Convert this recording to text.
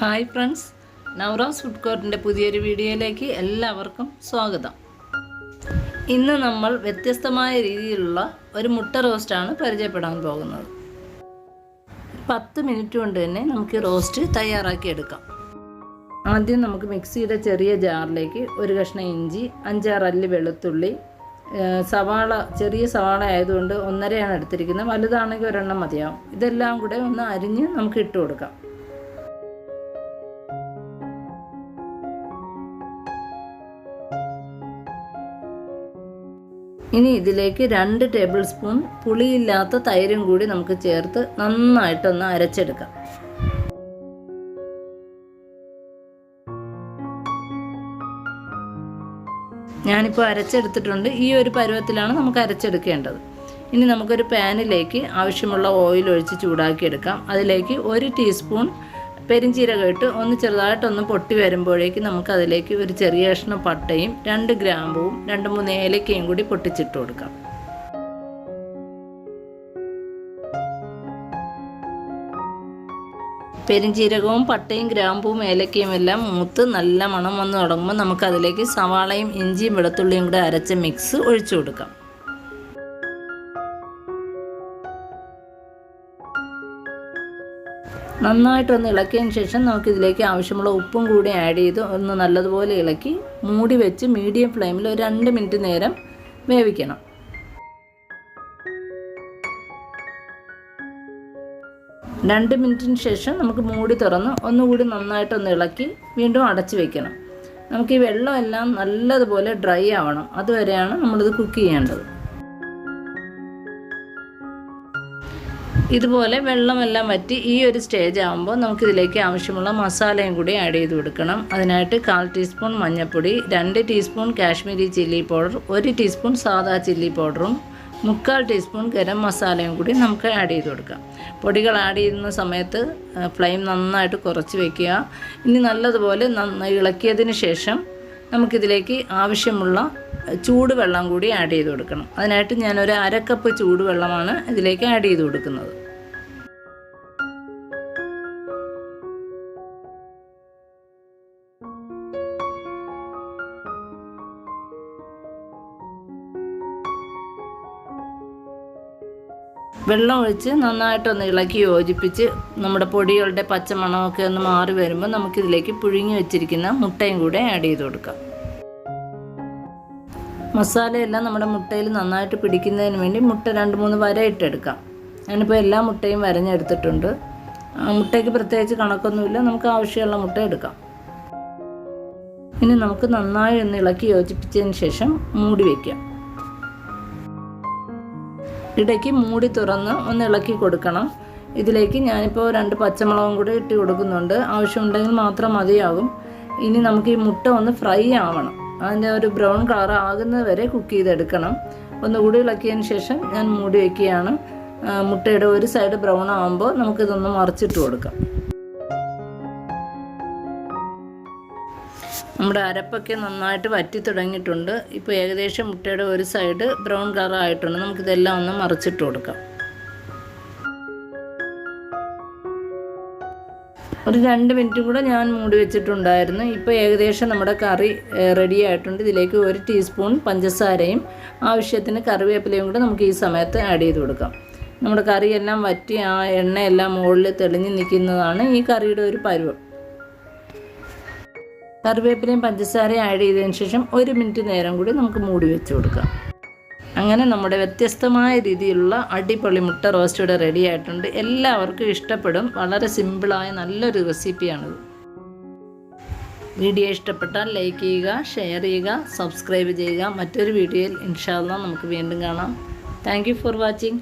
Hi friends, നൗറാസ് food കോർട്ടിൻ്റെ പുതിയൊരു വീഡിയോയിലേക്ക് എല്ലാവർക്കും സ്വാഗതം. ഇന്ന് നമ്മൾ വ്യത്യസ്തമായ രീതിയിലുള്ള ഒരു മുട്ട റോസ്റ്റാണ് പരിചയപ്പെടാൻ പോകുന്നത്. 10 മിനിറ്റ് കൊണ്ട് തന്നെ നമുക്ക് റോസ്റ്റ് തയ്യാറാക്കിയെടുക്കാം. ആദ്യം നമുക്ക് മിക്സിയുടെ ചെറിയ ജാറിലേക്ക് ഒരു കഷ്ണം ഇഞ്ചി, 5-6 അല്ലി വെളുത്തുള്ളി, സവാള, ചെറിയ സവാള ആയതുകൊണ്ട് 1.5 എടുത്തിരിക്കുന്നത്, വലുതാണെങ്കിൽ 1 മതിയാവും. ഇതെല്ലാം കൂടെ ഒന്ന് അരിഞ്ഞ് നമുക്ക് ഇട്ട് കൊടുക്കാം. ഇനി ഇതിലേക്ക് 2 ടേബിൾ സ്പൂൺ പുളിയില്ലാത്ത തൈരും കൂടി നമുക്ക് ചേർത്ത് നന്നായിട്ടൊന്ന് അരച്ചെടുക്കാം. ഞാനിപ്പോൾ അരച്ചെടുത്തിട്ടുണ്ട്. ഈ ഒരു പരുവത്തിലാണ് നമുക്ക് അരച്ചെടുക്കേണ്ടത്. ഇനി നമുക്കൊരു പാനിലേക്ക് ആവശ്യമുള്ള ഓയിൽ ഒഴിച്ച് ചൂടാക്കിയെടുക്കാം. അതിലേക്ക് 1 ടീസ്പൂൺ പെരിഞ്ചീരകം ഇട്ട് ഒന്ന് ചെറുതായിട്ടൊന്ന് പൊട്ടി വരുമ്പോഴേക്ക് നമുക്കതിലേക്ക് ഒരു ചെറിയ കഷ്ണം പട്ടയും 2 ഗ്രാമ്പുവും 2-3 ഏലക്കയും കൂടി പൊട്ടിച്ചിട്ട് കൊടുക്കാം. പെരിഞ്ചീരകവും പട്ടയും ഗ്രാമ്പുവും ഏലക്കയും എല്ലാം മൂത്ത് നല്ല മണം വന്ന് തുടങ്ങുമ്പോൾ നമുക്കതിലേക്ക് സവാളയും ഇഞ്ചിയും വെളുത്തുള്ളിയും കൂടെ അരച്ച മിക്സ് ഒഴിച്ചു കൊടുക്കാം. നന്നായിട്ടൊന്ന് ഇളക്കിയതിന് ശേഷം നമുക്കിതിലേക്ക് ആവശ്യമുള്ള ഉപ്പും കൂടി ആഡ് ചെയ്ത് ഒന്ന് നല്ലതുപോലെ ഇളക്കി മൂടി വെച്ച് മീഡിയം ഫ്ലെയിമിൽ ഒരു 2 മിനിറ്റ് നേരം വേവിക്കണം. രണ്ട് മിനിറ്റിന് ശേഷം നമുക്ക് മൂടി തുറന്ന് ഒന്നുകൂടി നന്നായിട്ടൊന്ന് ഇളക്കി വീണ്ടും അടച്ചു വെക്കണം. നമുക്ക് ഈ വെള്ളമെല്ലാം നല്ലതുപോലെ ഡ്രൈ ആവണം. അതുവരെയാണ് നമ്മളിത് കുക്ക് ചെയ്യേണ്ടത്. ഇതുപോലെ വെള്ളമെല്ലാം വറ്റി ഈ ഒരു സ്റ്റേജ് ആകുമ്പോൾ നമുക്കിതിലേക്ക് ആവശ്യമുള്ള മസാലയും കൂടി ആഡ് ചെയ്ത് കൊടുക്കണം. അതിനായിട്ട് 1/4 ടീസ്പൂൺ മഞ്ഞൾപ്പൊടി, 2 teaspoon Kashmiri chilli powder, 1 teaspoon സാദാ ചില്ലി പൗഡറും 3/4 ടീസ്പൂൺ ഗരം മസാലയും കൂടി നമുക്ക് ആഡ് ചെയ്ത് കൊടുക്കാം. പൊടികൾ ആഡ് ചെയ്യുന്ന സമയത്ത് ഫ്ലെയിം നന്നായിട്ട് കുറച്ച് വയ്ക്കുക. ഇനി നല്ലതുപോലെ നന്നായി ഇളക്കിയതിന് ശേഷം നമുക്കിതിലേക്ക് ആവശ്യമുള്ള ചൂടുവെള്ളം കൂടി ആഡ് ചെയ്ത് കൊടുക്കണം. അതിനായിട്ട് ഞാനൊരു 1/2 കപ്പ് ചൂടുവെള്ളമാണ് ഇതിലേക്ക് ആഡ് ചെയ്ത് കൊടുക്കുന്നത്. വെള്ളം ഒഴിച്ച് നന്നായിട്ടൊന്ന് ഇളക്കി യോജിപ്പിച്ച് നമ്മുടെ പൊടികളുടെ പച്ചമണമൊക്കെ ഒന്ന് മാറി വരുമ്പോൾ നമുക്കിതിലേക്ക് പുഴുങ്ങി വെച്ചിരിക്കുന്ന മുട്ടയും കൂടെ ആഡ് ചെയ്ത് കൊടുക്കാം. മസാലയെല്ലാം നമ്മുടെ മുട്ടയിൽ നന്നായിട്ട് പിടിക്കുന്നതിന് വേണ്ടി മുട്ട 2-3 വര ഇട്ടെടുക്കാം. ഞാനിപ്പോൾ എല്ലാ മുട്ടയും വരഞ്ഞെടുത്തിട്ടുണ്ട്. മുട്ടയ്ക്ക് പ്രത്യേകിച്ച് കണക്കൊന്നുമില്ല, നമുക്ക് ആവശ്യമുള്ള മുട്ട എടുക്കാം. ഇനി നമുക്ക് നന്നായി ഒന്ന് ഇളക്കി യോജിപ്പിച്ചതിന് ശേഷം മൂടി വയ്ക്കാം. ഇടയ്ക്ക് മൂടി തുറന്ന് ഒന്ന് ഇളക്കി കൊടുക്കണം. ഇതിലേക്ക് ഞാനിപ്പോൾ 2 പച്ചമുളകും കൂടി ഇട്ട് കൊടുക്കുന്നുണ്ട്. ആവശ്യമുണ്ടെങ്കിൽ മാത്രം മതിയാകും. ഇനി നമുക്ക് ഈ മുട്ട ഒന്ന് ഫ്രൈ ആവണം. അതിൻ്റെ ഒരു ബ്രൗൺ കളർ ആകുന്നത് വരെ കുക്ക് ചെയ്തെടുക്കണം. ഒന്നുകൂടി ഇളക്കിയതിന് ശേഷം ഞാൻ മൂടി വയ്ക്കുകയാണ്. മുട്ടയുടെ ഒരു സൈഡ് ബ്രൗൺ ആകുമ്പോൾ നമുക്കിതൊന്ന് മറിച്ചിട്ട് കൊടുക്കാം. നമ്മുടെ അരപ്പൊക്കെ നന്നായിട്ട് വറ്റി തുടങ്ങിയിട്ടുണ്ട്. ഇപ്പോൾ ഏകദേശം മുട്ടയുടെ ഒരു സൈഡ് ബ്രൗൺ കളർ ആയിട്ടുണ്ട്. നമുക്കിതെല്ലാം ഒന്ന് മറിച്ചിട്ട് കൊടുക്കാം. ഒരു 2 മിനിറ്റ് കൂടെ ഞാൻ മൂടി വെച്ചിട്ടുണ്ടായിരുന്നു. ഇപ്പോൾ ഏകദേശം നമ്മുടെ കറി റെഡി ആയിട്ടുണ്ട്. ഇതിലേക്ക് 1 ടീസ്പൂൺ പഞ്ചസാരയും ആവശ്യത്തിന് കറിവേപ്പിലയും കൂടെ നമുക്ക് ഈ സമയത്ത് ആഡ് ചെയ്ത് കൊടുക്കാം. നമ്മുടെ കറിയെല്ലാം വറ്റി ആ എണ്ണയെല്ലാം മുകളിൽ തെളിഞ്ഞ് നിൽക്കുന്നതാണ് ഈ കറിയുടെ ഒരു പരുവം. കറിവേപ്പിലയും പഞ്ചസാരയും ആഡ് ചെയ്തതിന് ശേഷം 1 മിനിറ്റ് നേരം കൂടി നമുക്ക് മൂടി വെച്ച് കൊടുക്കാം. അങ്ങനെ നമ്മുടെ വ്യത്യസ്തമായ രീതിയിലുള്ള അടിപൊളി മുട്ട റോസ്റ്റ് ഇവിടെ റെഡി ആയിട്ടുണ്ട്. എല്ലാവർക്കും ഇഷ്ടപ്പെടും. വളരെ സിമ്പിളായ നല്ലൊരു റെസിപ്പിയാണിത്. വീഡിയോ ഇഷ്ടപ്പെട്ടാൽ ലൈക്ക് ചെയ്യുക, ഷെയർ ചെയ്യുക, സബ്സ്ക്രൈബ് ചെയ്യുക. മറ്റൊരു വീഡിയോയിൽ ഇൻഷാ അല്ലാഹ് നമുക്ക് വീണ്ടും കാണാം. Thank you for watching.